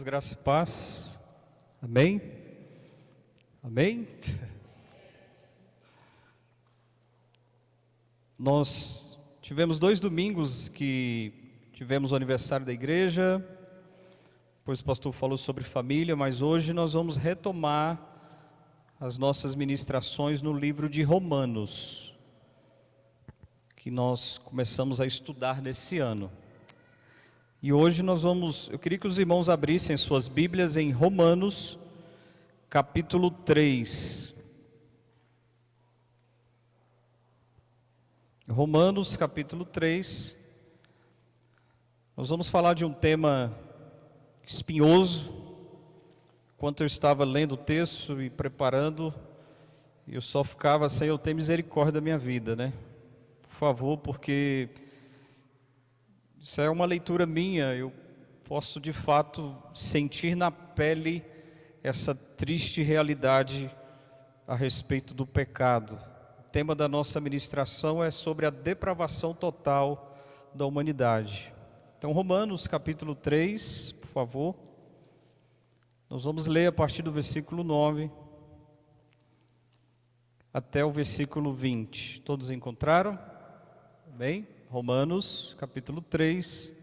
Graça e paz, amém? Amém? Nós tivemos 2 domingos que tivemos o aniversário da igreja, depois o pastor falou sobre família, mas hoje nós vamos retomar as nossas ministrações no livro de Romanos, que nós começamos a estudar nesse ano. E hoje eu queria que os irmãos abrissem suas Bíblias em Romanos, capítulo 3. Romanos, capítulo 3. Nós vamos falar de um tema espinhoso. Enquanto eu estava lendo o texto e preparando, eu só ficava sem eu ter misericórdia da minha vida, né? Por favor, porque isso é uma leitura minha, eu posso de fato sentir na pele essa triste realidade a respeito do pecado. O tema da nossa ministração é sobre a depravação total da humanidade. Então, Romanos capítulo 3, por favor. Nós vamos ler a partir do versículo 9 até o versículo 20. Todos encontraram? Bem? Romanos, capítulo 3,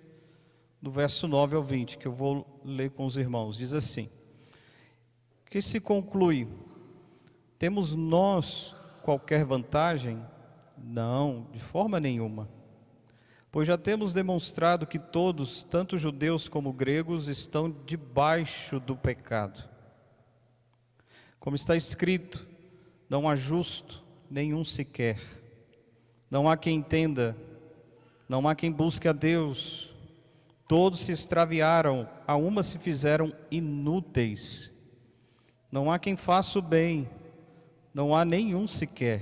do verso 9 ao 20, que eu vou ler com os irmãos. Diz assim: que se conclui? Temos nós qualquer vantagem? Não, de forma nenhuma. Pois já temos demonstrado que todos, tanto judeus como gregos, estão debaixo do pecado. Como está escrito, não há justo, nenhum sequer. Não há quem entenda, não há quem busque a Deus. Todos se extraviaram, a uma se fizeram inúteis. Não há quem faça o bem, não há nenhum sequer.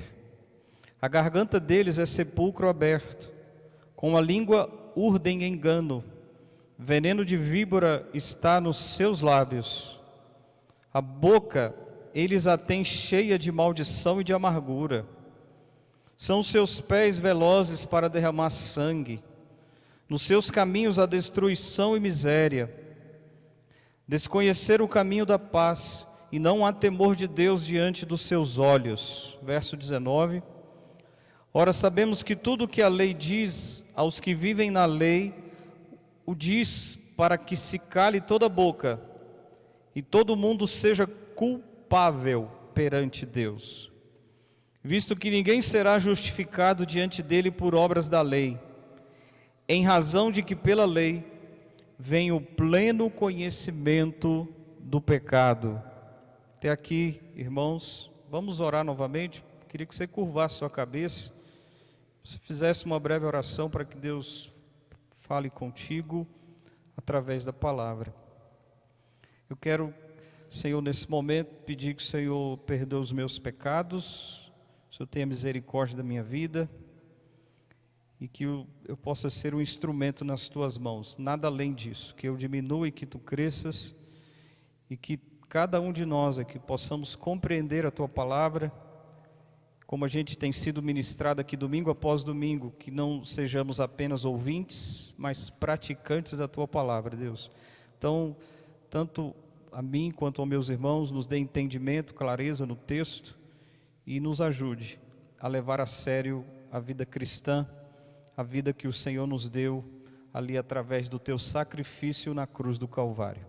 A garganta deles é sepulcro aberto, com a língua urdem engano. Veneno de víbora está nos seus lábios. A boca eles a têm cheia de maldição e de amargura. São os seus pés velozes para derramar sangue. Nos seus caminhos há destruição e miséria. Desconhecer o caminho da paz, e não há temor de Deus diante dos seus olhos. Verso 19. Ora, sabemos que tudo o que a lei diz aos que vivem na lei, o diz para que se cale toda a boca, e todo mundo seja culpável perante Deus. Visto que ninguém será justificado diante dele por obras da lei, em razão de que pela lei vem o pleno conhecimento do pecado. Até aqui, irmãos, vamos orar novamente. Queria que você curvasse sua cabeça, se fizesse uma breve oração para que Deus fale contigo através da palavra. Eu quero, Senhor, nesse momento, pedir que o Senhor perdoe os meus pecados, o Senhor tenha misericórdia da minha vida e que eu possa ser um instrumento nas Tuas mãos, nada além disso, que eu diminua e que Tu cresças e que cada um de nós aqui possamos compreender a Tua palavra, como a gente tem sido ministrado aqui domingo após domingo, que não sejamos apenas ouvintes, mas praticantes da Tua palavra, Deus. Então, tanto a mim quanto aos meus irmãos, nos dê entendimento, clareza no texto, e nos ajude a levar a sério a vida cristã, a vida que o Senhor nos deu ali através do Teu sacrifício na cruz do Calvário.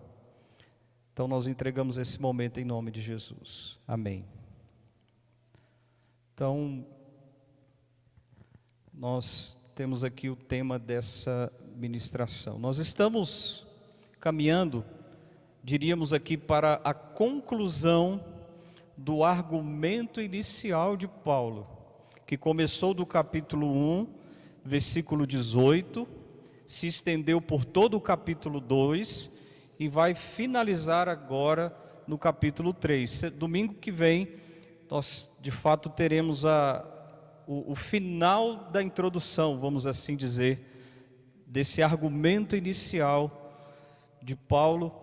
Então nós entregamos esse momento em nome de Jesus. Amém. Então, nós temos aqui o tema dessa ministração. Nós estamos caminhando, diríamos aqui, para a conclusão do argumento inicial de Paulo, que começou do capítulo 1, versículo 18, se estendeu por todo o capítulo 2 e vai finalizar agora no capítulo 3. Domingo que vem, nós de fato teremos o final da introdução, vamos assim dizer, desse argumento inicial de Paulo,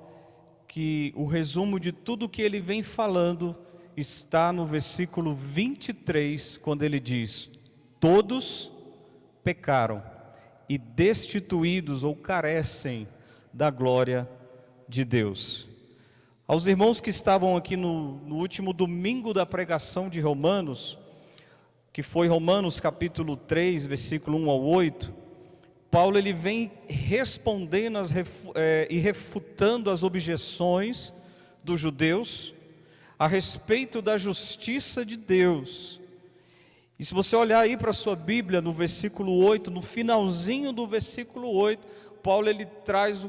que o resumo de tudo que ele vem falando está no versículo 23, quando ele diz: todos pecaram e destituídos ou carecem da glória de Deus. Aos irmãos que estavam aqui no último domingo da pregação de Romanos, que foi Romanos capítulo 3, versículo 1 ao 8, Paulo ele vem respondendo e refutando as objeções dos judeus a respeito da justiça de Deus. E se você olhar aí para a sua Bíblia, no versículo 8, no finalzinho do versículo 8, Paulo ele traz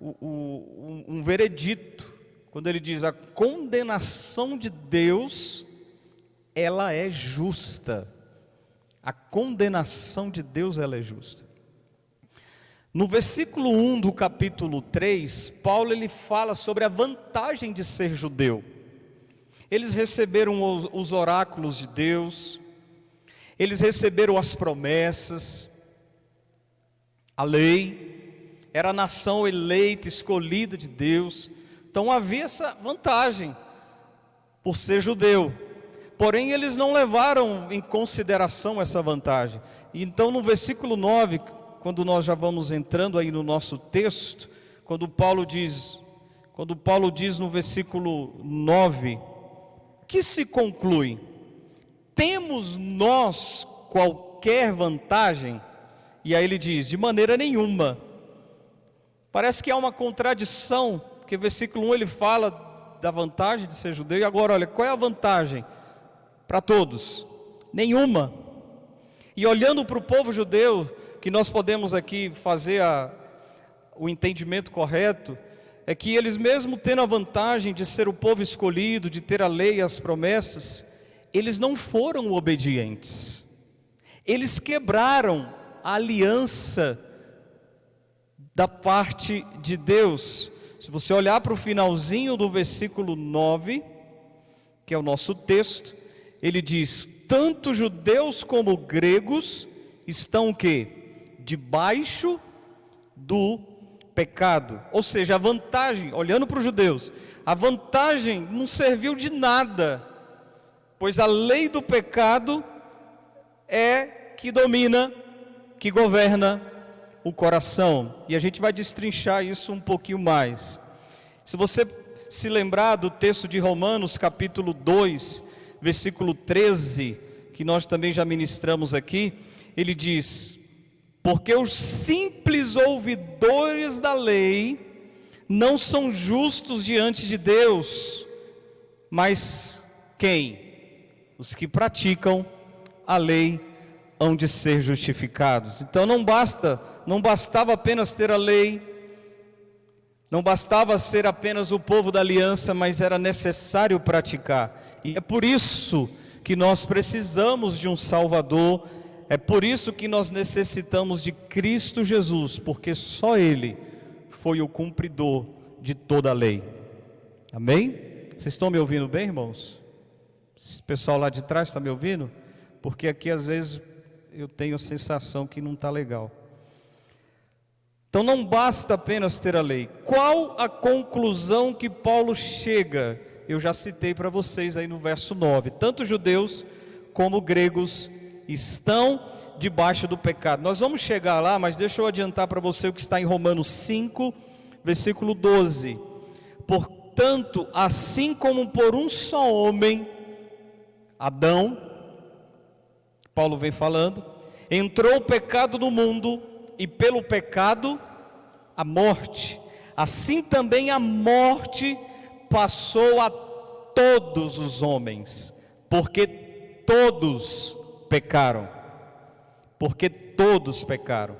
um veredito, quando ele diz: a condenação de Deus, ela é justa. A condenação de Deus, ela é justa. No versículo 1 do capítulo 3, Paulo ele fala sobre a vantagem de ser judeu. Eles receberam os oráculos de Deus, eles receberam as promessas, a lei, era a nação eleita, escolhida de Deus. Então havia essa vantagem por ser judeu. Porém, eles não levaram em consideração essa vantagem. Então, no versículo 9, quando nós já vamos entrando aí no nosso texto, quando Paulo diz no versículo 9, que se conclui: temos nós qualquer vantagem? E aí ele diz: de maneira nenhuma. Parece que há uma contradição, porque versículo 1 ele fala da vantagem de ser judeu, e agora olha, qual é a vantagem para todos? Nenhuma. E olhando para o povo judeu, que nós podemos aqui fazer o entendimento correto, é que eles mesmo tendo a vantagem de ser o povo escolhido, de ter a lei e as promessas, eles não foram obedientes. Eles quebraram a aliança da parte de Deus. Se você olhar para o finalzinho do versículo 9, que é o nosso texto, ele diz: tanto judeus como gregos estão o quê? Debaixo do pecado. Ou seja, a vantagem, olhando para os judeus, a vantagem não serviu de nada, pois a lei do pecado é que domina, que governa o coração. E a gente vai destrinchar isso um pouquinho mais. Se você se lembrar do texto de Romanos capítulo 2, versículo 13, que nós também já ministramos aqui, ele diz: porque os simples ouvidores da lei não são justos diante de Deus, mas quem? Os que praticam a lei hão de ser justificados. Então não bastava apenas ter a lei, não bastava ser apenas o povo da aliança, mas era necessário praticar. E é por isso que nós precisamos de um Salvador, é por isso que nós necessitamos de Cristo Jesus, porque só Ele foi o cumpridor de toda a lei. Amém? Vocês estão me ouvindo bem, irmãos? Esse pessoal lá de trás está me ouvindo? Porque aqui às vezes eu tenho a sensação que não está legal. Então não basta apenas ter a lei. Qual a conclusão que Paulo chega? Eu já citei para vocês aí no verso 9. Tanto judeus como gregos estão debaixo do pecado. Nós vamos chegar lá, mas deixa eu adiantar para você o que está em Romanos 5, versículo 12. Portanto, assim como por um só homem, Adão, Paulo vem falando, entrou o pecado no mundo, e pelo pecado a morte, assim também a morte passou a todos os homens, porque todos pecaram. Porque todos pecaram.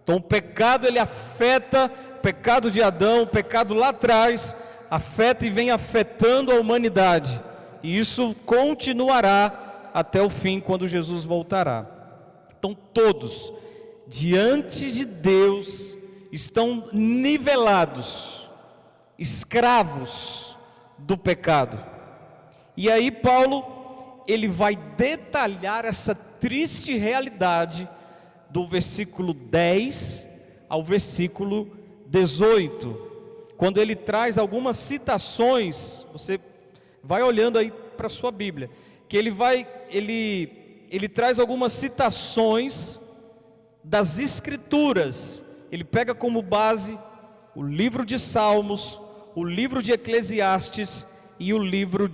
Então o pecado ele afeta, o pecado de Adão, o pecado lá atrás, afeta e vem afetando a humanidade. E isso continuará até o fim, quando Jesus voltará. Então todos, diante de Deus, estão nivelados, escravos do pecado. E aí Paulo, ele vai detalhar essa triste realidade do versículo 10 ao versículo 18, quando ele traz algumas citações. Você vai olhando aí para a sua Bíblia, que ele traz algumas citações das Escrituras. Ele pega como base o livro de Salmos, o livro de Eclesiastes e o livro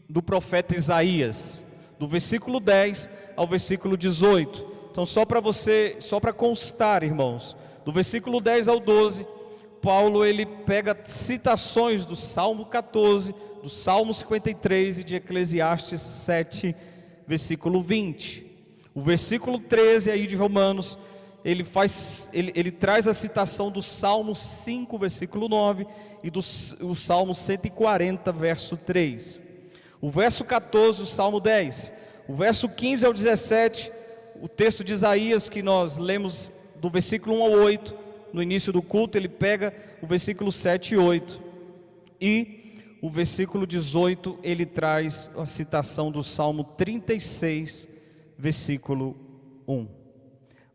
do profeta Isaías, do versículo 10 ao versículo 18. Então só para constar, irmãos, do versículo 10 ao 12, Paulo ele pega citações do Salmo 14, do Salmo 53 e de Eclesiastes 7, versículo 20. O versículo 13 aí de Romanos, ele traz a citação do Salmo 5, versículo 9 e do Salmo 140, verso 3. O verso 14 do Salmo 10, o verso 15 ao 17, o texto de Isaías que nós lemos do versículo 1 ao 8, no início do culto, ele pega o versículo 7 e 8, e o versículo 18, ele traz a citação do Salmo 36, versículo 1.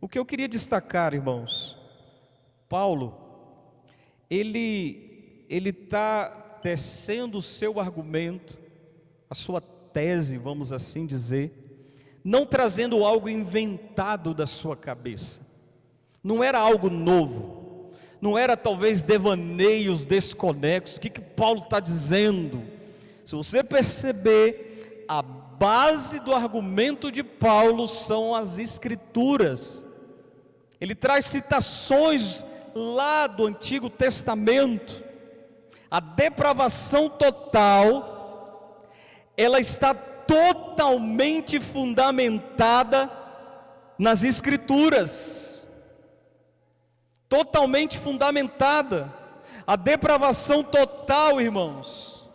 O que eu queria destacar, irmãos, Paulo, ele está tecendo o seu argumento, a sua tese, vamos assim dizer, não trazendo algo inventado da sua cabeça, não era algo novo, não era talvez devaneios desconexos. O que Paulo está dizendo? Se você perceber, a base do argumento de Paulo são as Escrituras. Ele traz citações lá do Antigo Testamento. A depravação total, ela está totalmente fundamentada nas Escrituras. Totalmente fundamentada. A depravação total, irmãos,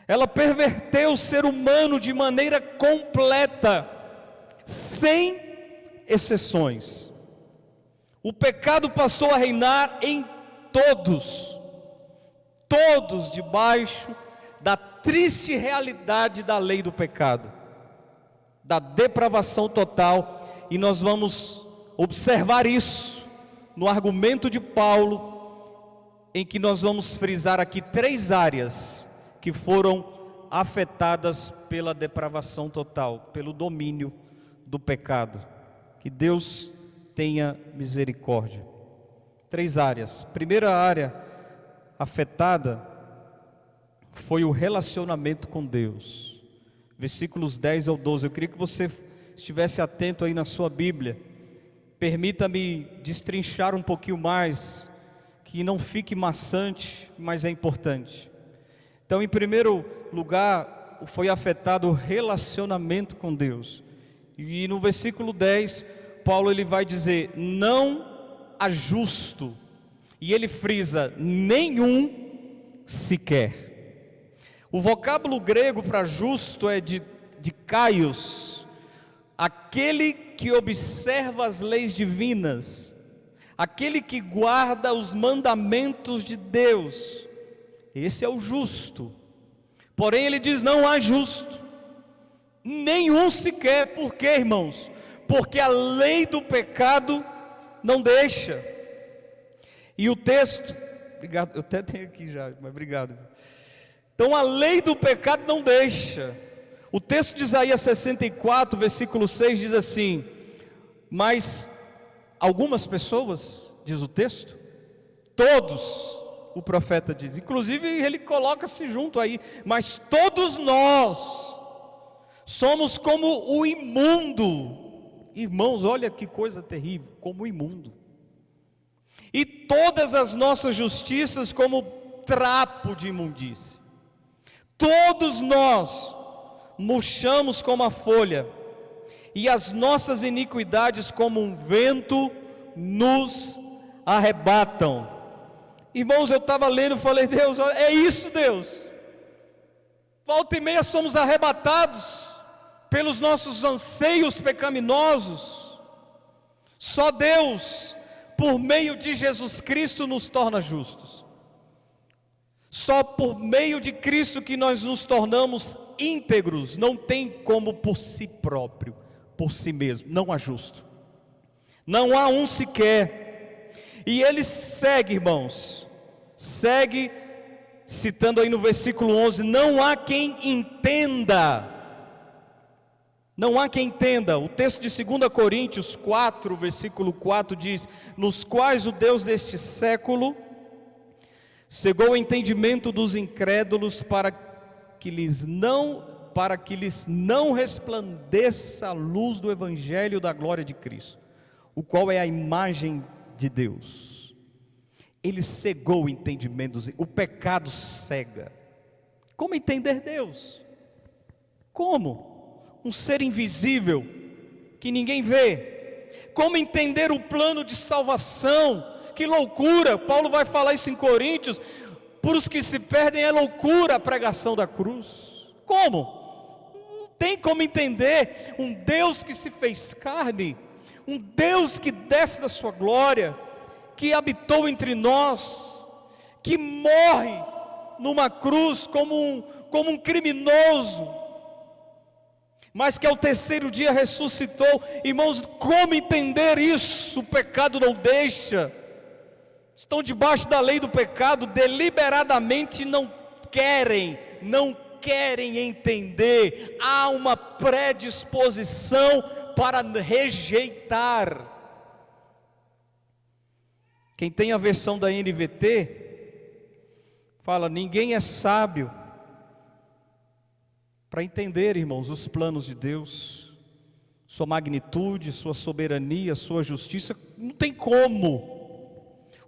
ela perverteu o ser humano de maneira completa, sem exceções. O pecado passou a reinar em todos debaixo da triste realidade da lei do pecado, da depravação total, e nós vamos observar isso no argumento de Paulo, em que nós vamos frisar aqui 3 áreas que foram afetadas pela depravação total, pelo domínio do pecado. Que Deus tenha misericórdia. 3 áreas. Primeira área afetada foi o relacionamento com Deus. Versículos 10 ao 12. Eu queria que você estivesse atento aí na sua Bíblia. Permita-me destrinchar um pouquinho mais, que não fique maçante, mas é importante. Então, em primeiro lugar, foi afetado o relacionamento com Deus. E no versículo 10, Paulo ele vai dizer: não há justo, e ele frisa, nenhum sequer. O vocábulo grego para justo é de kaios, aquele que observa as leis divinas, aquele que guarda os mandamentos de Deus. Esse é o justo. Porém ele diz: não há justo, nenhum sequer. Por quê, irmãos? Porque a lei do pecado não deixa. E o texto, obrigado, eu até tenho aqui já, mas obrigado. Então a lei do pecado não deixa. O texto de Isaías 64, versículo 6 diz assim: mas algumas pessoas, diz o texto, todos, o profeta diz, inclusive ele coloca-se junto aí, mas todos nós somos como o imundo. Irmãos, olha que coisa terrível, como o imundo. E todas as nossas justiças como trapo de imundície. Todos nós murchamos como a folha, e as nossas iniquidades como um vento nos arrebatam. Irmãos, eu estava lendo e falei: Deus, é isso, Deus. Volta e meia somos arrebatados pelos nossos anseios pecaminosos. Só Deus, por meio de Jesus Cristo, nos torna justos. Só por meio de Cristo que nós nos tornamos íntegros. Não tem como por si próprio, por si mesmo, não há justo, não há um sequer. E ele segue, irmãos, segue citando aí no versículo 11: não há quem entenda. Não há quem entenda. O texto de 2 Coríntios 4, versículo 4 diz: nos quais o Deus deste século cegou o entendimento dos incrédulos para que lhes não resplandeça a luz do evangelho da glória de Cristo, o qual é a imagem de Deus. Ele cegou o entendimento o pecado cega. Como entender Deus? Como? Um ser invisível, que ninguém vê. Como entender o plano de salvação? Que loucura, Paulo vai falar isso em Coríntios. Por os que se perdem é loucura a pregação da cruz. Como? Não tem como entender um Deus que se fez carne, um Deus que desce da sua glória, que habitou entre nós, que morre numa cruz como um criminoso, mas que ao terceiro dia ressuscitou. Irmãos, como entender isso? O pecado não deixa. Estão debaixo da lei do pecado, deliberadamente não querem entender. Há uma predisposição para rejeitar. Quem tem a versão da NVT fala: ninguém é sábio para entender, irmãos, os planos de Deus, sua magnitude, sua soberania, sua justiça. Não tem como.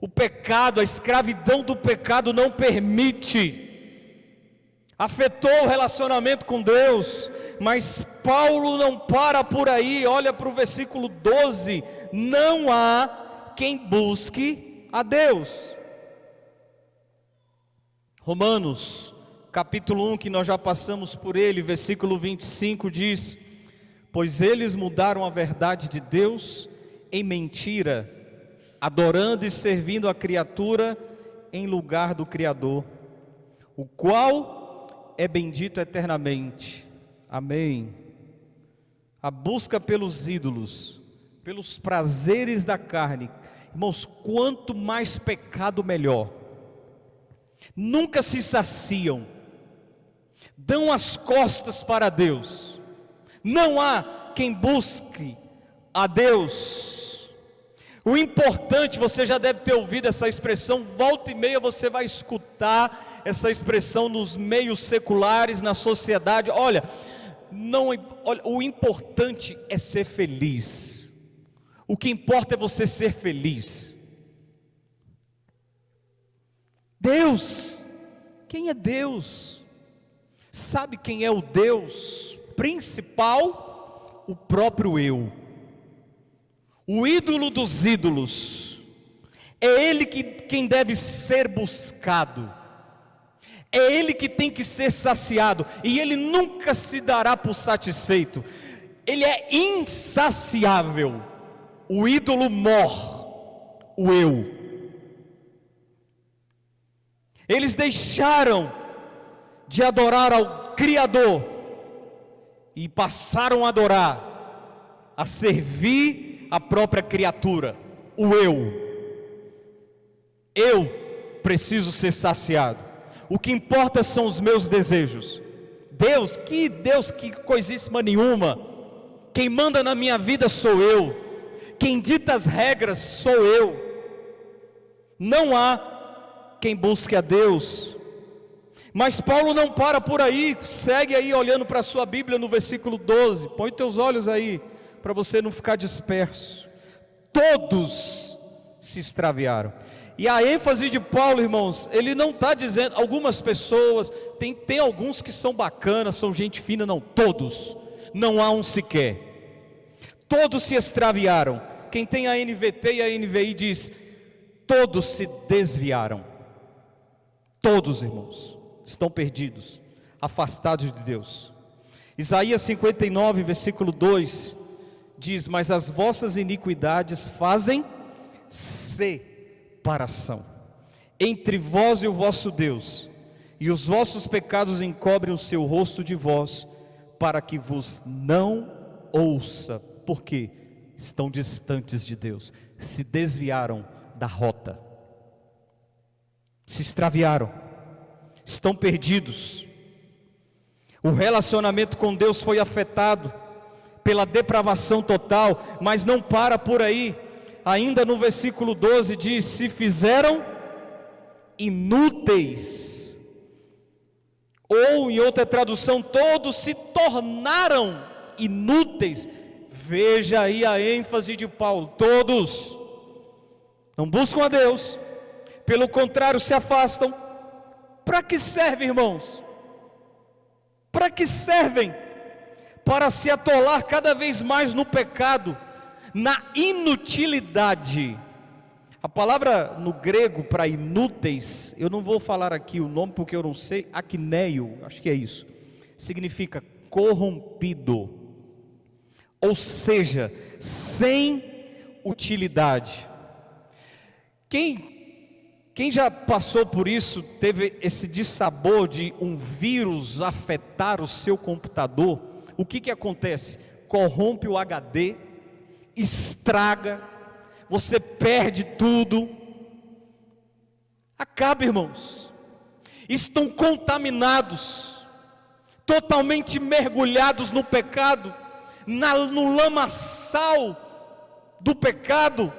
O pecado, a escravidão do pecado não permite. Afetou o relacionamento com Deus, mas Paulo não para por aí. Olha para o versículo 12: não há quem busque a Deus. Romanos capítulo 1, que nós já passamos por ele, versículo 25 diz: pois eles mudaram a verdade de Deus em mentira, adorando e servindo a criatura em lugar do Criador, o qual é bendito eternamente. Amém. A busca pelos ídolos, pelos prazeres da carne, irmãos, quanto mais pecado melhor. Nunca se saciam, dão as costas para Deus. Não há quem busque a Deus. O importante, você já deve ter ouvido essa expressão, volta e meia você vai escutar essa expressão nos meios seculares, na sociedade. Olha, o importante é ser feliz. O que importa é você ser feliz. Deus, quem é Deus? Sabe quem é o Deus principal? O próprio eu. O ídolo dos ídolos. É Ele quem deve ser buscado. É Ele que tem que ser saciado. E Ele nunca se dará por satisfeito. Ele é insaciável. O ídolo morre. O eu. Eles deixaram de adorar ao Criador e passaram a adorar, a servir a própria criatura, o eu. Eu preciso ser saciado. O que importa são os meus desejos. Deus, que coisíssima nenhuma. Quem manda na minha vida sou eu. Quem dita as regras sou eu. Não há quem busque a Deus. Mas Paulo não para por aí, segue aí olhando para a sua Bíblia no versículo 12, põe teus olhos aí, para você não ficar disperso. Todos se extraviaram. E a ênfase de Paulo, irmãos, ele não está dizendo, algumas pessoas, tem alguns que são bacanas, são gente fina, não, todos, não há um sequer. Todos se extraviaram. Quem tem a NVT e a NVI diz, todos se desviaram. Todos, irmãos, estão perdidos, afastados de Deus. Isaías 59, versículo 2, diz: mas as vossas iniquidades fazem separação entre vós e o vosso Deus, e os vossos pecados encobrem o seu rosto de vós, para que vos não ouça, porque estão distantes de Deus, se desviaram da rota, se extraviaram, estão perdidos. O relacionamento com Deus foi afetado. pela depravação total, mas não para por aí. Ainda no versículo 12 diz: se fizeram inúteis. Ou em outra tradução, todos se tornaram inúteis. Veja aí a ênfase de Paulo: todos não buscam a Deus, pelo contrário se afastam. Para que serve, irmãos? Para que servem? Para se atolar cada vez mais no pecado, na inutilidade. A palavra no grego para inúteis, eu não vou falar aqui o nome porque eu não sei, akneio, acho que é isso, significa corrompido, ou seja, sem utilidade. Quem já passou por isso, teve esse dissabor de um vírus afetar o seu computador, o que acontece? Corrompe o HD, estraga, você perde tudo, acaba, irmãos. Estão contaminados, totalmente mergulhados no pecado, no lamaçal do pecado.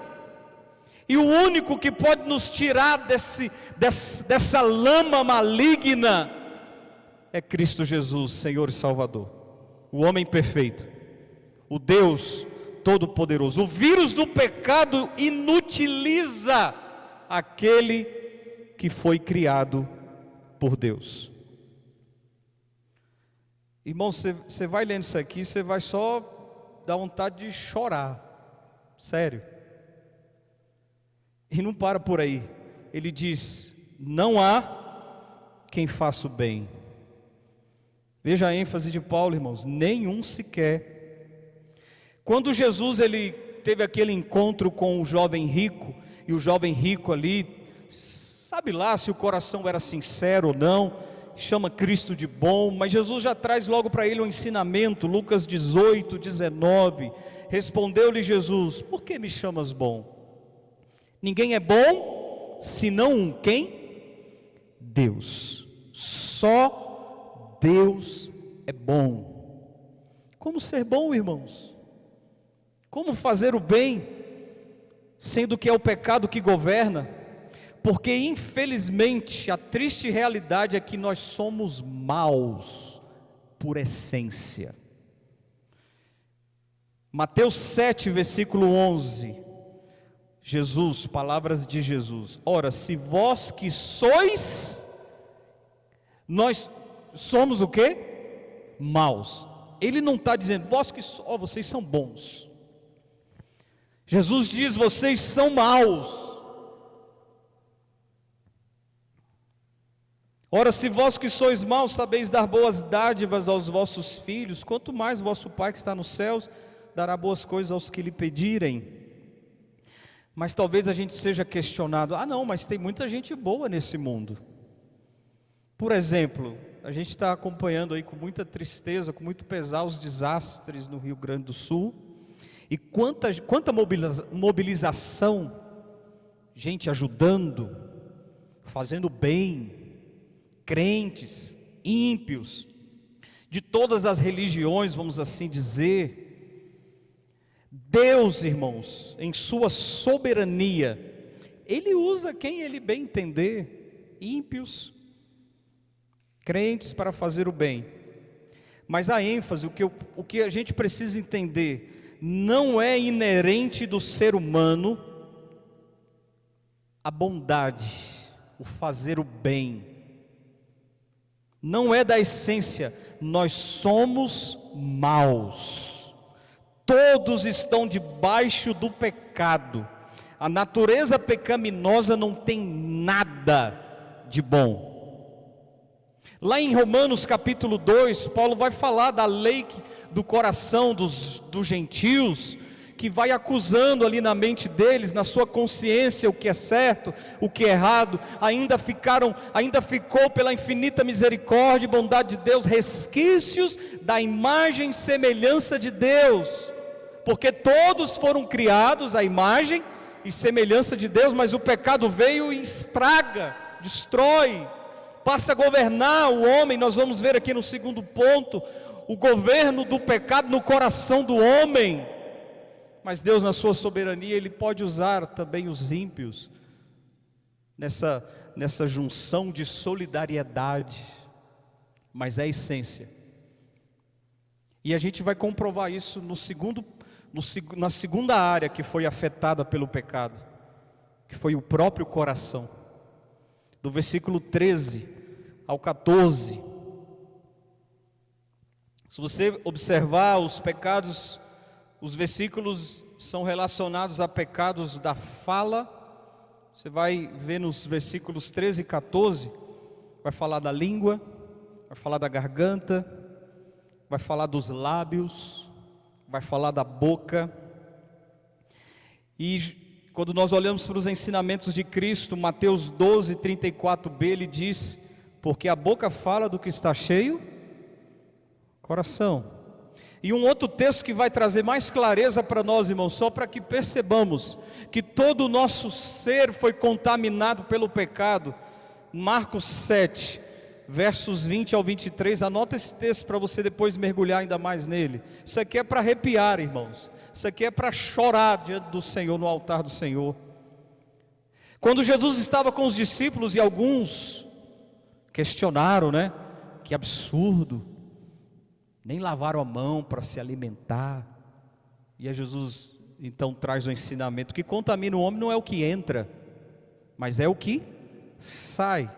E o único que pode nos tirar dessa lama maligna é Cristo Jesus, Senhor e Salvador, o homem perfeito, o Deus Todo-Poderoso. O vírus do pecado inutiliza aquele que foi criado por Deus. Irmão, você vai lendo isso aqui, você vai só dar vontade de chorar, sério. E não para por aí. Ele diz: não há quem faça o bem. Veja a ênfase de Paulo, irmãos: nenhum sequer. Quando Jesus ele teve aquele encontro com o jovem rico, e o jovem rico ali, sabe lá se o coração era sincero ou não, chama Cristo de bom, mas Jesus já traz logo para ele um ensinamento. Lucas 18, 19, respondeu-lhe Jesus: por que me chamas bom? Ninguém é bom, senão um quem? Deus. Só Deus é bom. Como ser bom, irmãos? Como fazer o bem, sendo que é o pecado que governa? Porque infelizmente a triste realidade é que nós somos maus por essência. Mateus 7, versículo 11. Jesus, palavras de Jesus: ora, se vós que sois, nós somos o quê? Maus. Ele não está dizendo, vós que vocês são bons. Jesus diz, vocês são maus. Ora, se vós que sois maus sabeis dar boas dádivas aos vossos filhos, quanto mais vosso Pai que está nos céus dará boas coisas aos que lhe pedirem. Mas talvez a gente seja questionado: ah não, mas tem muita gente boa nesse mundo. Por exemplo, a gente está acompanhando aí com muita tristeza, com muito pesar, os desastres no Rio Grande do Sul. E quanta mobilização, gente ajudando, fazendo bem, crentes, ímpios, de todas as religiões, vamos assim dizer. Deus, irmãos, em sua soberania, Ele usa quem Ele bem entender, ímpios, crentes, para fazer o bem. Mas a ênfase, o que a gente precisa entender, não é inerente do ser humano a bondade, o fazer o bem. Não é da essência, nós somos maus. Todos estão debaixo do pecado. A natureza pecaminosa não tem nada de bom. Lá em Romanos capítulo 2, Paulo vai falar da lei do coração dos gentios, que vai acusando ali na mente deles, na sua consciência, o que é certo, o que é errado. Ainda ficou pela infinita misericórdia e bondade de Deus resquícios da imagem e semelhança de Deus, porque todos foram criados à imagem e semelhança de Deus, mas o pecado veio e estraga, destrói, passa a governar o homem. Nós vamos ver aqui no segundo ponto, o governo do pecado no coração do homem. Mas Deus, na sua soberania, Ele pode usar também os ímpios nessa junção de solidariedade. Mas é a essência. E a gente vai comprovar isso na segunda área que foi afetada pelo pecado, que foi o próprio coração. Do versículo 13 ao 14. Se você observar os pecados, os versículos são relacionados a pecados da fala. Você vai ver nos versículos 13 e 14, vai falar da língua, vai falar da garganta, vai falar dos lábios, vai falar da boca. E quando nós olhamos para os ensinamentos de Cristo, Mateus 12, 34b, ele diz: porque a boca fala do que está cheio, coração. E um outro texto que vai trazer mais clareza para nós, irmãos, só para que percebamos que todo o nosso ser foi contaminado pelo pecado. Marcos 7, versos 20 ao 23, anota esse texto para você depois mergulhar ainda mais nele. Isso aqui é para arrepiar, irmãos. Isso aqui é para chorar diante do Senhor, no altar do Senhor. Quando Jesus estava com os discípulos e alguns questionaram, né? Que absurdo, nem lavaram a mão para se alimentar. E a Jesus então traz o ensinamento: que contamina o homem não é o que entra, mas é o que sai.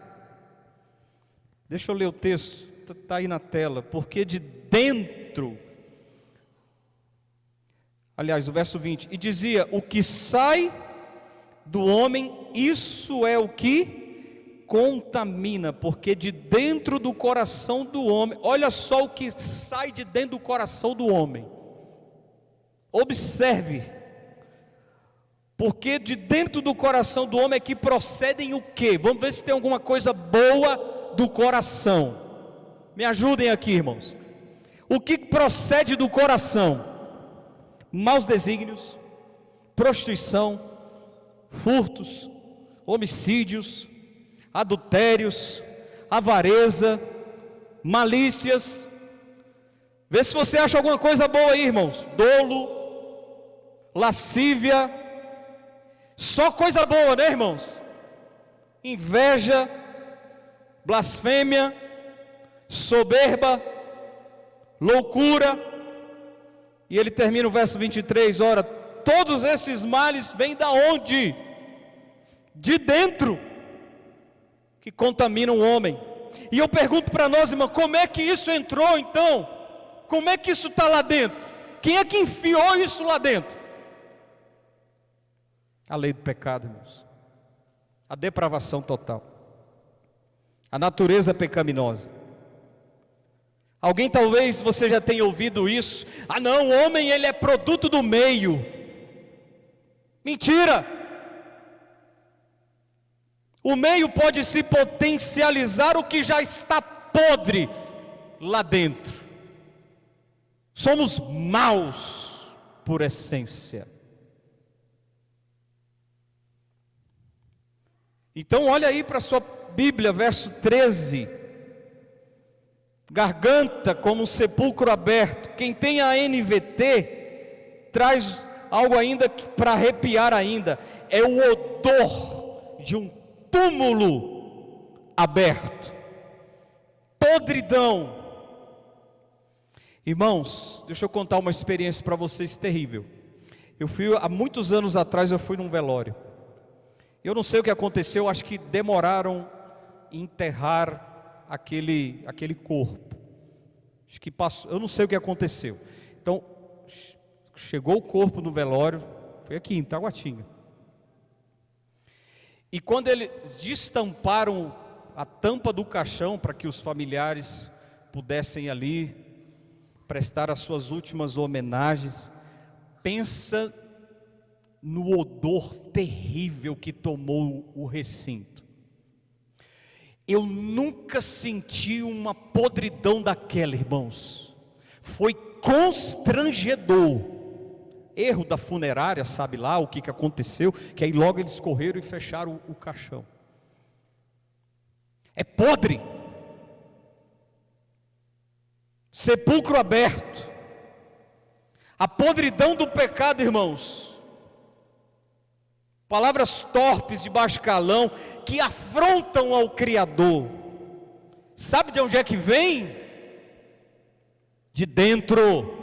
Deixa eu ler o texto, está aí na tela. Porque de dentro, aliás, o verso 20, e dizia: o que sai do homem, isso é o que contamina, porque de dentro do coração do homem, olha só o que sai de dentro do coração do homem. Observe, porque de dentro do coração do homem é que procedem o quê? Vamos ver se tem alguma coisa boa do coração. Me ajudem aqui, irmãos. O que procede do coração? Maus desígnios, prostituição, furtos, homicídios, adultérios, avareza, malícias. Vê se você acha alguma coisa boa aí, irmãos. Dolo, lascívia, só coisa boa, né, irmãos? Inveja, blasfêmia, soberba, loucura. E ele termina o verso 23, ora, todos esses males vêm da onde? De dentro, que contaminam o homem. E eu pergunto para nós, irmão, como é que isso entrou então? Como é que isso está lá dentro? Quem é que enfiou isso lá dentro? A lei do pecado, irmãos. A depravação total. A natureza pecaminosa. Alguém talvez você já tenha ouvido isso: ah não, o homem ele é produto do meio. Mentira! O meio pode se potencializar o que já está podre lá dentro. Somos maus por essência. Então olha aí para a sua Bíblia, verso 13. Garganta como um sepulcro aberto. Quem tem a NVT traz algo ainda para arrepiar ainda. É o odor de um túmulo aberto, podridão. Irmãos, deixa eu contar uma experiência para vocês terrível. Há muitos anos atrás eu fui num velório. Eu não sei o que aconteceu, acho que demoraram em enterrar aquele corpo. Acho que passou, eu não sei o que aconteceu. Então, chegou o corpo no velório, foi aqui em Taguatinga. E quando eles destamparam a tampa do caixão para que os familiares pudessem ali prestar as suas últimas homenagens, pensa no odor terrível que tomou o recinto. Eu nunca senti uma podridão daquela, irmãos. Foi constrangedor. Erro da funerária, sabe lá o que aconteceu, que aí logo eles correram e fecharam o caixão. É podre. sepulcro aberto, a podridão do pecado, irmãos, palavras torpes de baixo calão, que afrontam ao Criador. Sabe de onde é que vem? De dentro.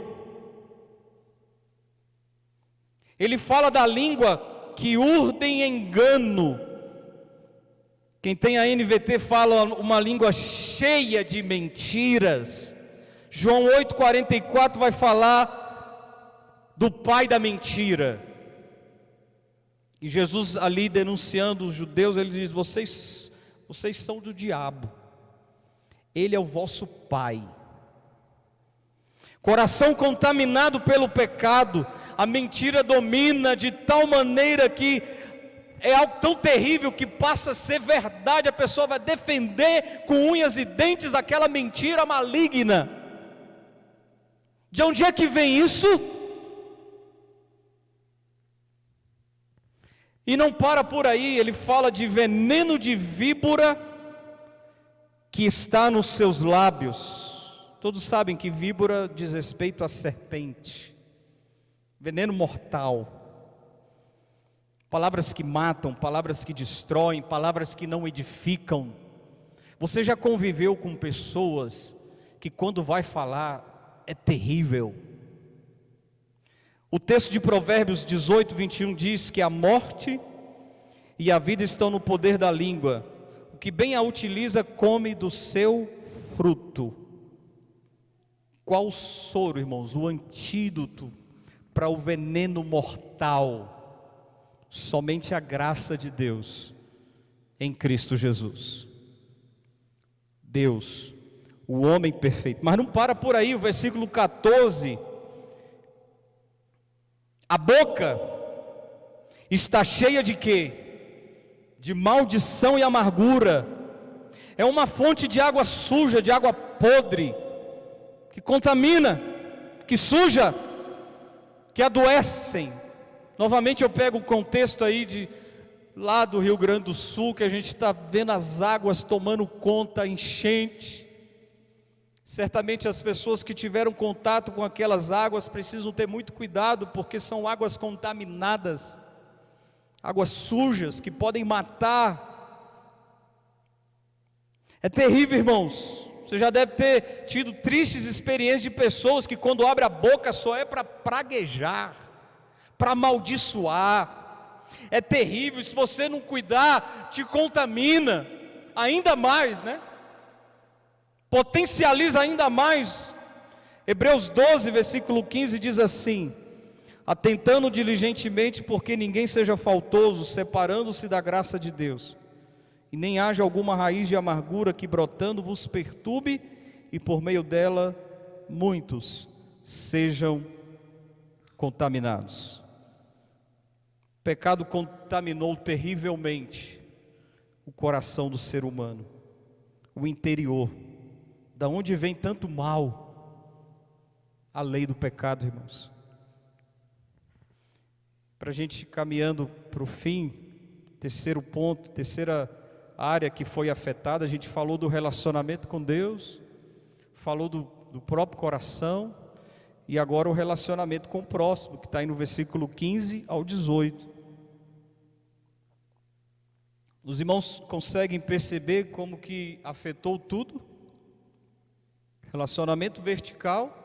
Ele fala da língua que urde em engano. Quem tem a NVT fala uma língua cheia de mentiras. João 8,44 vai falar do pai da mentira. E Jesus ali denunciando os judeus, ele diz: vocês são do diabo. Ele é o vosso pai. Coração contaminado pelo pecado, a mentira domina de tal maneira que é algo tão terrível que passa a ser verdade. A pessoa vai defender com unhas e dentes aquela mentira maligna. De onde é que vem isso? E não para por aí, ele fala de veneno de víbora que está nos seus lábios. Todos sabem que víbora diz respeito à serpente, veneno mortal. Palavras que matam, palavras que destroem, palavras que não edificam. Você já conviveu com pessoas que quando vai falar é terrível? O texto de Provérbios 18, 21 diz que a morte e a vida estão no poder da língua. O que bem a utiliza come do seu fruto. Qual o soro, irmãos? O antídoto para o veneno mortal? Somente a graça de Deus em Cristo Jesus. Deus, o homem perfeito. Mas não para por aí, o versículo 14. A boca está cheia de quê? De maldição e amargura. É uma fonte de água suja, de água podre, que contamina, que suja, que adoecem. Novamente eu pego o contexto aí lá do Rio Grande do Sul, que a gente está vendo as águas tomando conta, enchente. Certamente as pessoas que tiveram contato com aquelas águas precisam ter muito cuidado, porque são águas contaminadas, águas sujas que podem matar. É terrível, irmãos. Você já deve ter tido tristes experiências de pessoas que quando abre a boca só é para praguejar, para amaldiçoar. É terrível, se você não cuidar, te contamina ainda mais, né? Potencializa ainda mais. Hebreus 12, versículo 15 diz assim: atentando diligentemente porque ninguém seja faltoso, separando-se da graça de Deus, e nem haja alguma raiz de amargura que brotando vos perturbe, e por meio dela muitos sejam contaminados. O pecado contaminou terrivelmente o coração do ser humano, o interior. Da onde vem tanto mal? A lei do pecado, irmãos. Para a gente ir caminhando para o fim, terceiro ponto, terceira área que foi afetada, a gente falou do relacionamento com Deus, falou do próprio coração, e agora o relacionamento com o próximo, que está aí no versículo 15 ao 18. Os irmãos conseguem perceber como que afetou tudo? Relacionamento vertical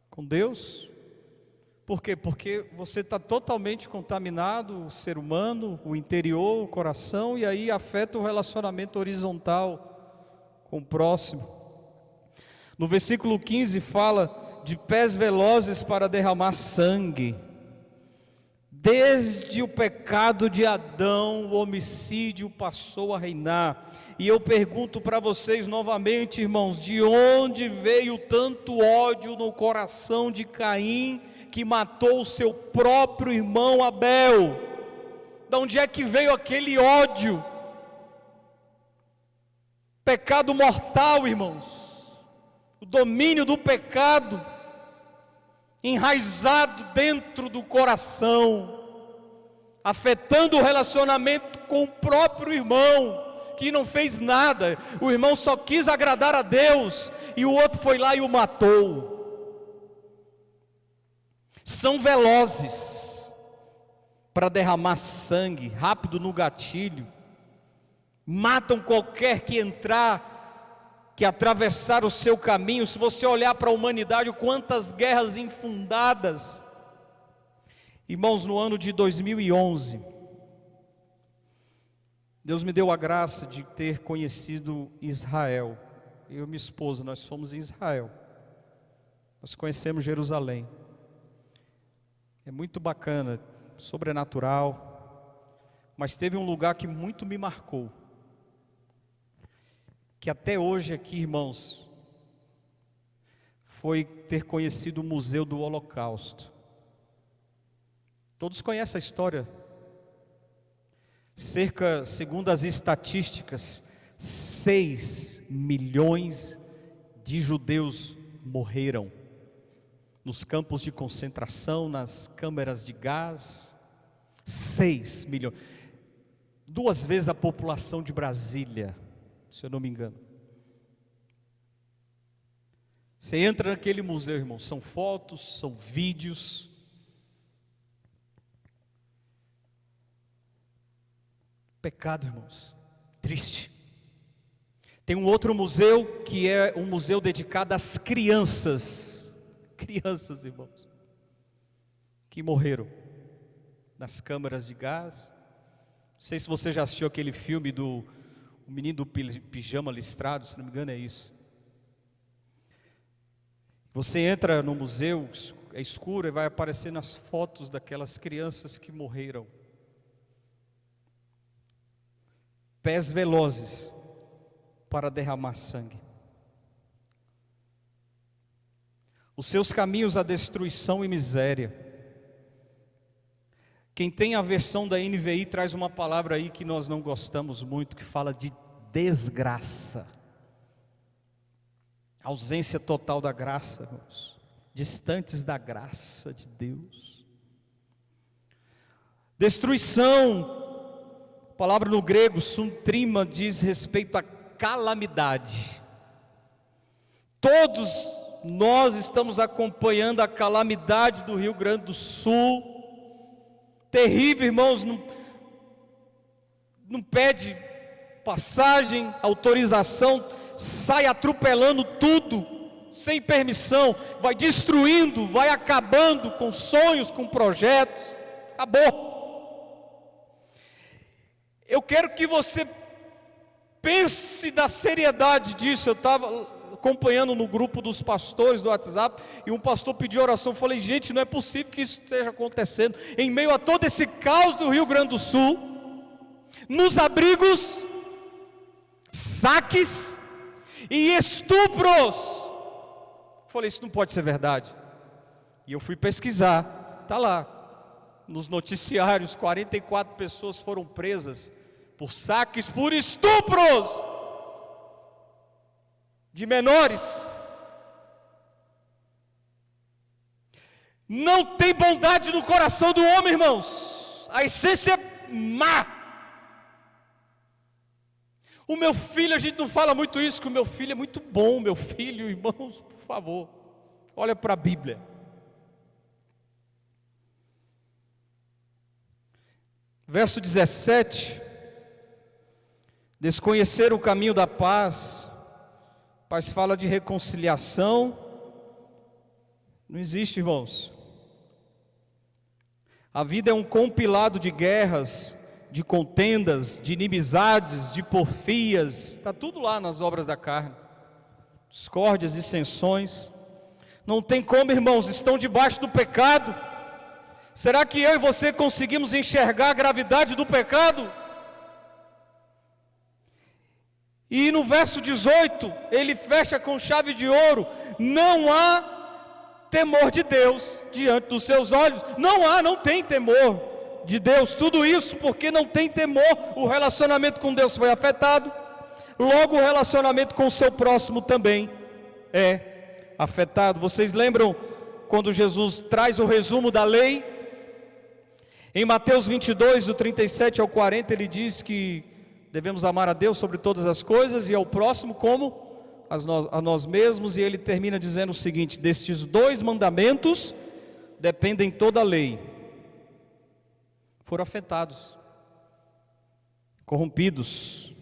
com Deus. Por quê? Porque você está totalmente contaminado, o ser humano, o interior, o coração, e aí afeta o relacionamento horizontal com o próximo. No versículo 15 fala de pés velozes para derramar sangue. Desde o pecado de Adão, o homicídio passou a reinar. E eu pergunto para vocês novamente, irmãos, de onde veio tanto ódio no coração de Caim, que matou o seu próprio irmão Abel? De onde é que veio aquele ódio? Pecado mortal, irmãos. O domínio do pecado enraizado dentro do coração, afetando o relacionamento com o próprio irmão, que não fez nada. O irmão só quis agradar a Deus e o outro foi lá e o matou. São velozes para derramar sangue, rápido no gatilho, matam qualquer que entrar, que atravessar o seu caminho. Se você olhar para a humanidade, quantas guerras infundadas. Irmãos, no ano de 2011, Deus me deu a graça de ter conhecido Israel. Eu e minha esposa, nós fomos em Israel. Nós conhecemos Jerusalém. É muito bacana, sobrenatural. Mas teve um lugar que muito me marcou. Que até hoje aqui, irmãos, foi ter conhecido o Museu do Holocausto. Todos conhecem a história. Cerca, segundo as estatísticas, 6 milhões de judeus morreram nos campos de concentração, nas câmeras de gás. 6 milhões. 2 vezes a população de Brasília, se eu não me engano. Você entra naquele museu, irmão, são fotos, são vídeos. Pecado, irmãos, triste. Tem um outro museu que é um museu dedicado às crianças. Crianças, irmãos, que morreram nas câmaras de gás. Não sei se você já assistiu aquele filme do O Menino do Pijama Listrado, se não me engano é isso. Você entra no museu, é escuro e vai aparecendo as fotos daquelas crianças que morreram. Pés velozes para derramar sangue. Os seus caminhos a destruição e miséria. Quem tem a versão da NVI traz uma palavra aí que nós não gostamos muito, que fala de desgraça. Ausência total da graça, irmãos. Distantes da graça de Deus. Destruição. A palavra no grego, suntrima, diz respeito à calamidade. Todos nós estamos acompanhando a calamidade do Rio Grande do Sul. Terrível, irmãos, não pede passagem, autorização, sai atropelando tudo, sem permissão, vai destruindo, vai acabando com sonhos, com projetos. Acabou. Eu quero que você pense da seriedade disso. Eu estava acompanhando no grupo dos pastores do WhatsApp, e um pastor pediu oração. Eu falei, gente, não é possível que isso esteja acontecendo, em meio a todo esse caos do Rio Grande do Sul, nos abrigos, saques e estupros. Eu falei, isso não pode ser verdade. E eu fui pesquisar, está lá, nos noticiários, 44 pessoas foram presas, por saques, por estupros, de menores. Não tem bondade no coração do homem, irmãos, a essência é má. O meu filho, a gente não fala muito isso, que o meu filho é muito bom, meu filho, irmãos, por favor, olha para a Bíblia. Verso 17, desconhecer o caminho da paz. Paz fala de reconciliação. Não existe, irmãos. A vida é um compilado de guerras, de contendas, de inimizades, de porfias. Está tudo lá nas obras da carne. Discórdias, dissensões. Não tem como, irmãos, estão debaixo do pecado. Será que eu e você conseguimos enxergar a gravidade do pecado? E no verso 18, ele fecha com chave de ouro: não há temor de Deus diante dos seus olhos. Não tem temor de Deus. Tudo isso porque não tem temor. O relacionamento com Deus foi afetado. Logo o relacionamento com o seu próximo também é afetado. Vocês lembram quando Jesus traz o resumo da lei? Em Mateus 22, do 37 ao 40, ele diz que devemos amar a Deus sobre todas as coisas e ao próximo como a nós mesmos. E ele termina dizendo o seguinte: destes 2 mandamentos dependem toda a lei. Foram afetados, corrompidos.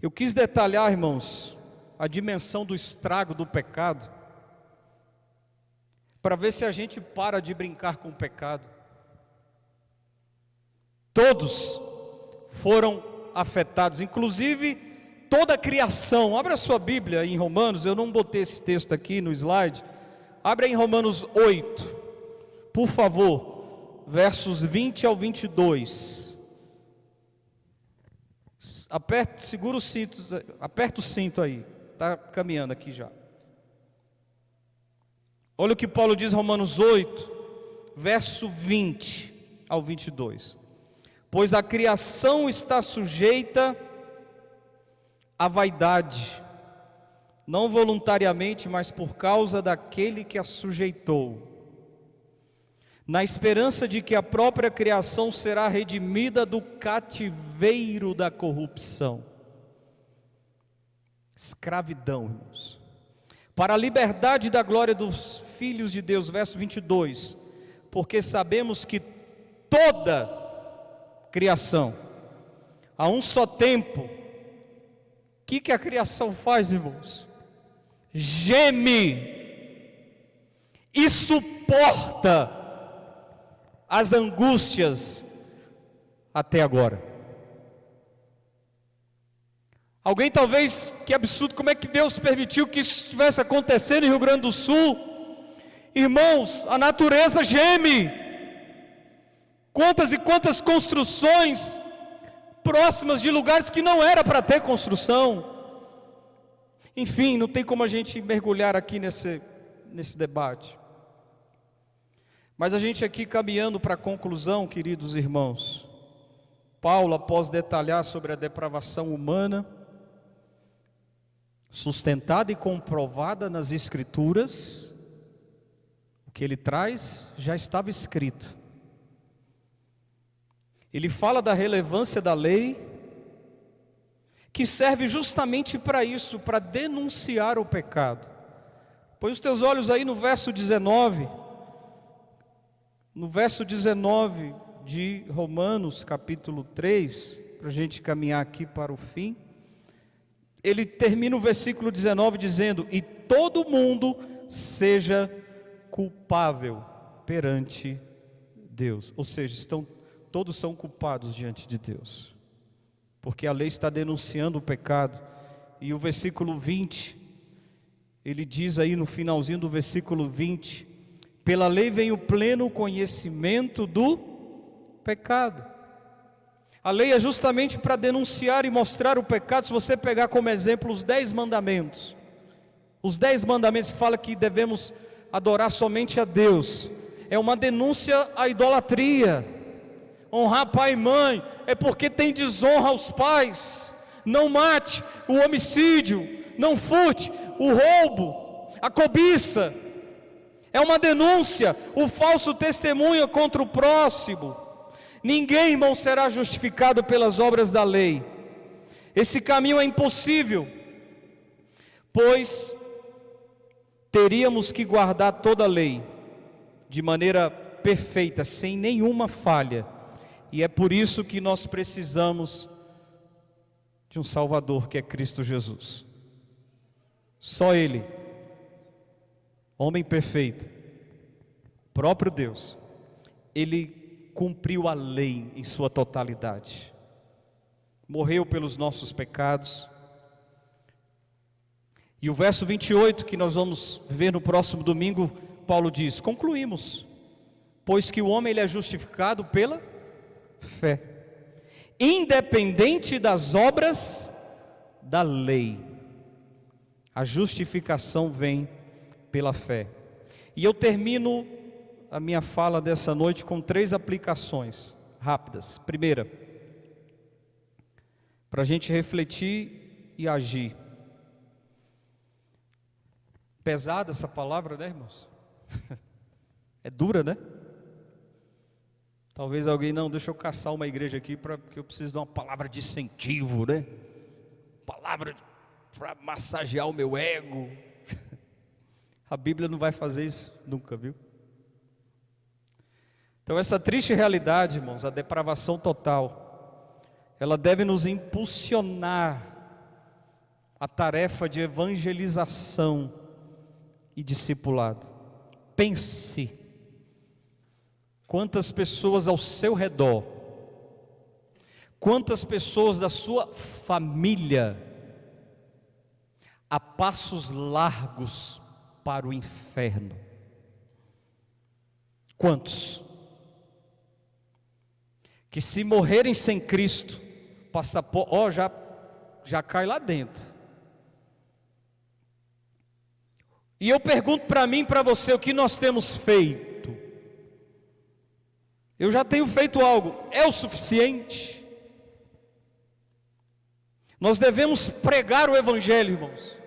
Eu quis detalhar, irmãos, a dimensão do estrago do pecado, para ver se a gente para de brincar com o pecado. Todos foram afetados, inclusive toda a criação. Abra sua Bíblia em Romanos, eu não botei esse texto aqui no slide. Abra em Romanos 8, por favor, versos 20 ao 22. Segura o cinto, aperta o cinto aí, está caminhando aqui já. Olha o que Paulo diz em Romanos 8, verso 20 ao 22. Pois a criação está sujeita à vaidade, não voluntariamente, mas por causa daquele que a sujeitou, na esperança de que a própria criação será redimida do cativeiro da corrupção, escravidão, irmãos, para a liberdade da glória dos filhos de Deus. Verso 22, porque sabemos que toda criação, a um só tempo, o que a criação faz, irmãos? Geme e suporta as angústias até agora. Alguém talvez, que absurdo, como é que Deus permitiu que isso estivesse acontecendo em Rio Grande do Sul? Irmãos, a natureza geme. Quantas e quantas construções próximas de lugares que não era para ter construção. Enfim, não tem como a gente mergulhar aqui nesse debate. Mas a gente aqui caminhando para a conclusão, queridos irmãos. Paulo, após detalhar sobre a depravação humana, sustentada e comprovada nas Escrituras, o que ele traz já estava escrito. Ele fala da relevância da lei, que serve justamente para isso, para denunciar o pecado. Põe os teus olhos aí no verso 19. No verso 19 de Romanos, capítulo 3, para a gente caminhar aqui para o fim. Ele termina o versículo 19 dizendo: e todo mundo seja culpável perante Deus. Ou seja, todos são culpados diante de Deus, porque a lei está denunciando o pecado. E o versículo 20, ele diz aí no finalzinho do versículo 20: pela lei vem o pleno conhecimento do pecado. A lei é justamente para denunciar e mostrar o pecado. Se você pegar como exemplo os 10 mandamentos, os 10 mandamentos que fala que devemos adorar somente a Deus, é uma denúncia à idolatria. Honrar pai e mãe é porque tem desonra aos pais. Não mate, o homicídio, não furte, o roubo, a cobiça, é uma denúncia. O falso testemunho contra o próximo. Ninguém, irmão, será justificado pelas obras da lei. Esse caminho é impossível, pois teríamos que guardar toda a lei de maneira perfeita, sem nenhuma falha. E é por isso que nós precisamos de um Salvador, que é Cristo Jesus. Só Ele, homem perfeito, próprio Deus, Ele cumpriu a lei em sua totalidade, morreu pelos nossos pecados. E o verso 28, que nós vamos ver no próximo domingo, Paulo diz: concluímos, pois que o homem ele é justificado pela fé, independente das obras da lei. A justificação vem pela fé. E eu termino a minha fala dessa noite com 3 aplicações rápidas. Primeira, para a gente refletir e agir. Pesada essa palavra, né, irmãos? É dura, né? Talvez alguém, não, deixa eu caçar uma igreja aqui, porque eu preciso de uma palavra de incentivo, né? Palavra para massagear o meu ego. A Bíblia não vai fazer isso nunca, viu? Então essa triste realidade, irmãos, a depravação total, ela deve nos impulsionar a tarefa de evangelização e discipulado. Pense, quantas pessoas ao seu redor, quantas pessoas da sua família, a passos largos para o inferno. Quantos? Que se morrerem sem Cristo, passaporte, já cai lá dentro. E eu pergunto para mim e para você, o que nós temos feito? Eu já tenho feito algo, é o suficiente? Nós devemos pregar o Evangelho, irmãos.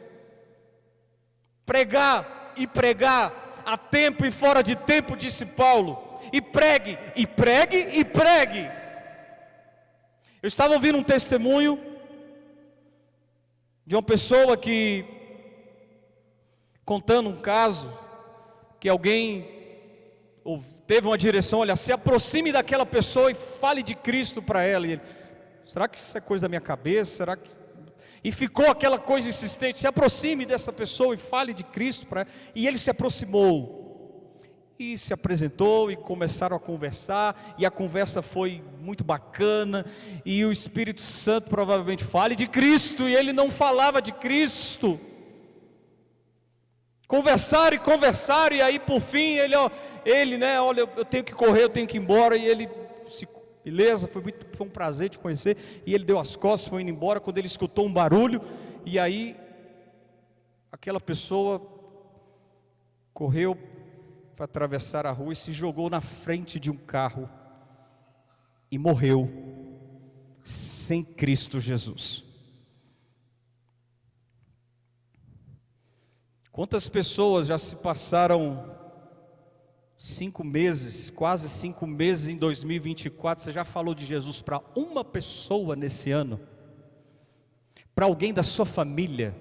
Pregar e pregar, a tempo e fora de tempo, disse Paulo. E pregue, e pregue, e pregue. Eu estava ouvindo um testemunho de uma pessoa que, contando um caso, que alguém teve uma direção, olha, se aproxime daquela pessoa e fale de Cristo para ela. E ele, será que isso é coisa da minha cabeça? Será que... E ficou aquela coisa insistente, se aproxime dessa pessoa e fale de Cristo para ela. E ele se aproximou, e se apresentou, e começaram a conversar, e a conversa foi muito bacana, e o Espírito Santo provavelmente fale de Cristo, e ele não falava de Cristo. Conversaram, e aí por fim, olha, eu tenho que correr, eu tenho que ir embora, e ele, beleza, foi um prazer te conhecer, e ele deu as costas, foi indo embora, quando ele escutou um barulho, e aí, aquela pessoa correu para atravessar a rua e se jogou na frente de um carro, e morreu, sem Cristo Jesus. Quantas pessoas já se passaram 5 meses, quase 5 meses em 2024, você já falou de Jesus para uma pessoa nesse ano? Para alguém da sua família?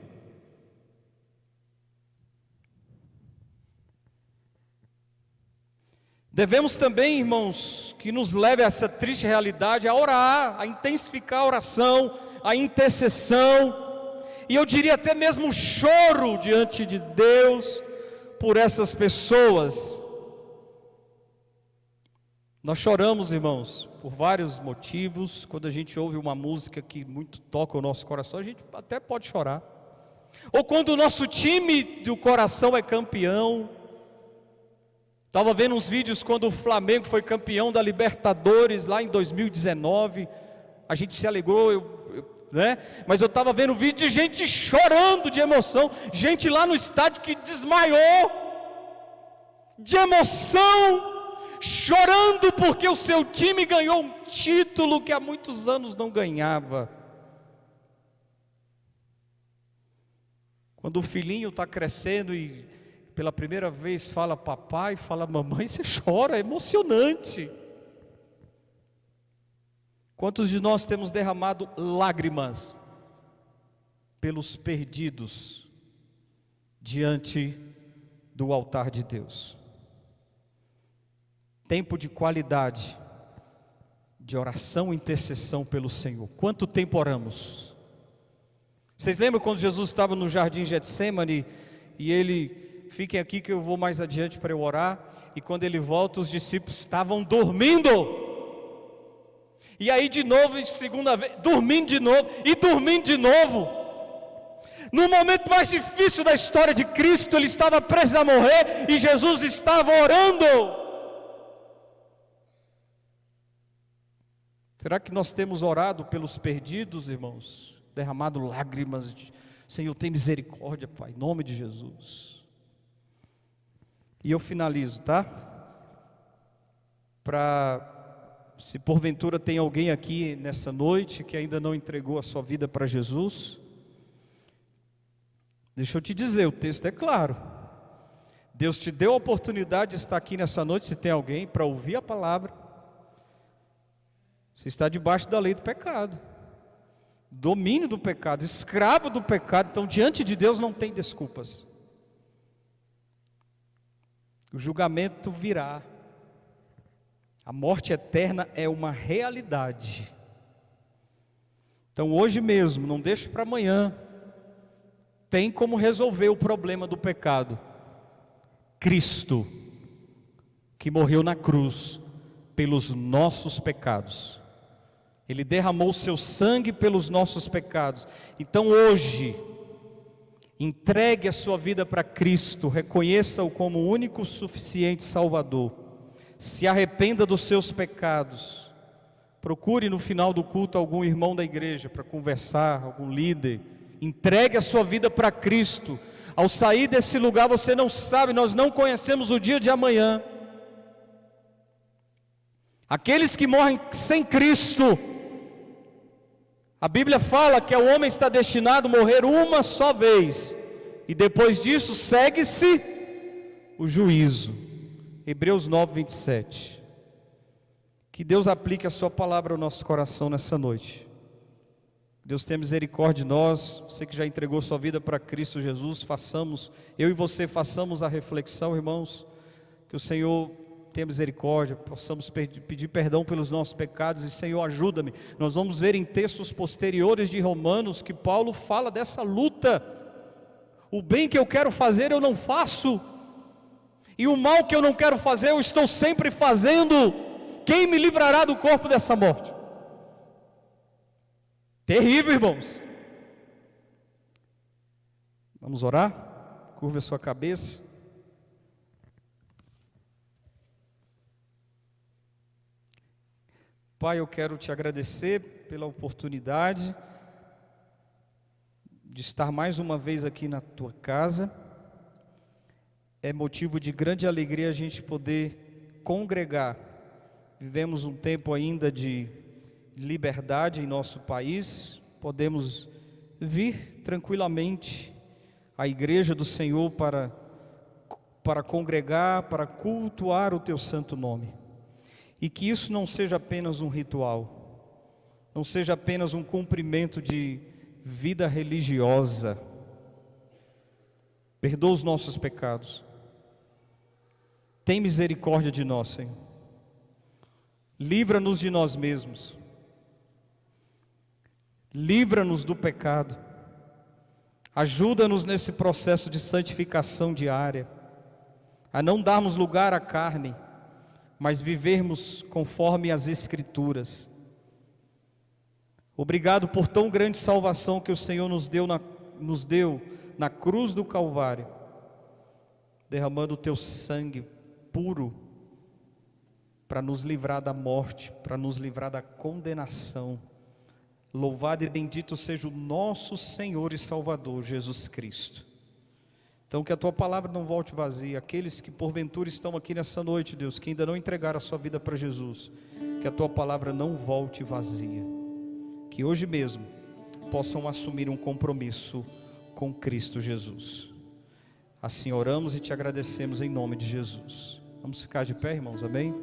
Devemos também, irmãos, que nos leve a essa triste realidade, a orar, a intensificar a oração, a intercessão, e eu diria até mesmo o choro diante de Deus por essas pessoas. Nós choramos, irmãos, por vários motivos. Quando a gente ouve uma música que muito toca o nosso coração, a gente até pode chorar. Ou quando o nosso time do coração é campeão. Estava vendo uns vídeos quando o Flamengo foi campeão da Libertadores lá em 2019. A gente se alegrou, né? Mas eu estava vendo vídeo de gente chorando de emoção, gente lá no estádio que desmaiou de emoção, chorando porque o seu time ganhou um título que há muitos anos não ganhava. Quando o filhinho está crescendo e pela primeira vez fala papai, fala mamãe, você chora, é emocionante. Quantos de nós temos derramado lágrimas pelos perdidos diante do altar de Deus? Tempo de qualidade, de oração e intercessão pelo Senhor. Quanto tempo oramos? Vocês lembram quando Jesus estava no jardim Getsemane e ele, fiquem aqui que eu vou mais adiante para eu orar, e quando ele volta os discípulos estavam dormindo. E aí de novo, segunda vez, dormindo de novo, e dormindo de novo. No momento mais difícil da história de Cristo, ele estava prestes a morrer, e Jesus estava orando. Será que nós temos orado pelos perdidos, irmãos? Derramado lágrimas, Senhor, tem misericórdia, Pai, em nome de Jesus. E eu finalizo, tá? Se porventura tem alguém aqui nessa noite que ainda não entregou a sua vida para Jesus, deixa eu te dizer, o texto é claro. Deus te deu a oportunidade de estar aqui nessa noite, se tem alguém, para ouvir a palavra, Você está debaixo da lei do pecado, domínio do pecado, escravo do pecado. Então diante de Deus não tem desculpas. O julgamento virá. A morte eterna é uma realidade. Então hoje mesmo, não deixe para amanhã, tem como resolver o problema do pecado. Cristo, que morreu na cruz pelos nossos pecados. Ele derramou o seu sangue pelos nossos pecados. Então hoje, entregue a sua vida para Cristo, reconheça-o como o único suficiente Salvador. Se arrependa dos seus pecados. Procure no final do culto algum irmão da igreja para conversar, algum líder. Entregue a sua vida para Cristo. Ao sair desse lugar, você não sabe, nós não conhecemos o dia de amanhã. Aqueles que morrem sem Cristo, a Bíblia fala que o homem está destinado a morrer uma só vez, e depois disso segue-se o juízo. Hebreus 9, 27. Que Deus aplique a sua palavra ao nosso coração nessa noite. Deus tenha misericórdia de nós. Você que já entregou sua vida para Cristo Jesus, eu e você façamos a reflexão, irmãos, que o Senhor tenha misericórdia, possamos pedir perdão pelos nossos pecados, e Senhor, ajuda-me. Nós vamos ver em textos posteriores de Romanos que Paulo fala dessa luta. O bem que eu quero fazer eu não faço, e o mal que eu não quero fazer eu estou sempre fazendo. Quem me livrará do corpo dessa morte? Terrível, irmãos. Vamos orar? Curva a sua cabeça. Pai, eu quero te agradecer pela oportunidade de estar mais uma vez aqui na tua casa. É motivo de grande alegria a gente poder congregar. Vivemos um tempo ainda de liberdade em nosso país. Podemos vir tranquilamente à igreja do Senhor para congregar, para cultuar o teu santo nome. E que isso não seja apenas um ritual, não seja apenas um cumprimento de vida religiosa. Perdoa os nossos pecados. Tem misericórdia de nós, Senhor. Livra-nos de nós mesmos. Livra-nos do pecado. Ajuda-nos nesse processo de santificação diária, a não darmos lugar à carne, mas vivermos conforme as Escrituras. Obrigado por tão grande salvação que o Senhor nos deu na cruz do Calvário, derramando o teu sangue puro, para nos livrar da morte, para nos livrar da condenação. Louvado e bendito seja o nosso Senhor e Salvador, Jesus Cristo. Então que a tua palavra não volte vazia. Aqueles que porventura estão aqui nessa noite, Deus, que ainda não entregaram a sua vida para Jesus, que a tua palavra não volte vazia. Que hoje mesmo possam assumir um compromisso com Cristo Jesus. Assim oramos e te agradecemos em nome de Jesus. Vamos ficar de pé, irmãos, amém?